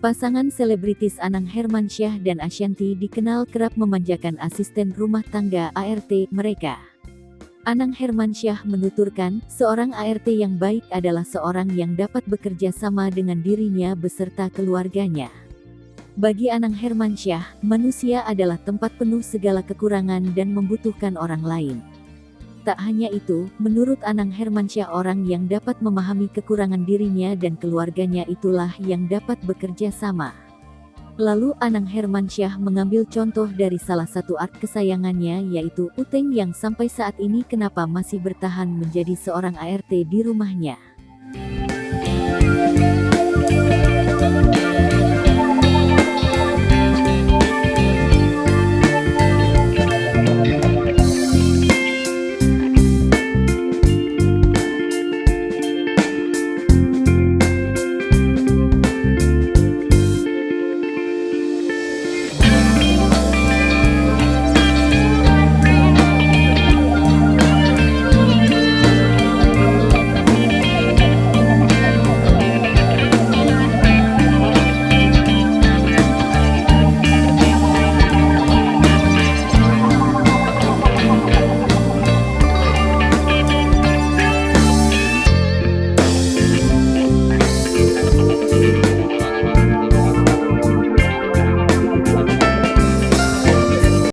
Pasangan selebritis Anang Hermansyah dan Ashanty dikenal kerap memanjakan asisten rumah tangga ART mereka. Anang Hermansyah menuturkan, seorang ART yang baik adalah seorang yang dapat bekerja sama dengan dirinya beserta keluarganya. Bagi Anang Hermansyah, manusia adalah tempat penuh segala kekurangan dan membutuhkan orang lain. Tak hanya itu, menurut Anang Hermansyah orang yang dapat memahami kekurangan dirinya dan keluarganya itulah yang dapat bekerja sama. Lalu Anang Hermansyah mengambil contoh dari salah satu art kesayangannya yaitu Uteng yang sampai saat ini kenapa masih bertahan menjadi seorang ART di rumahnya.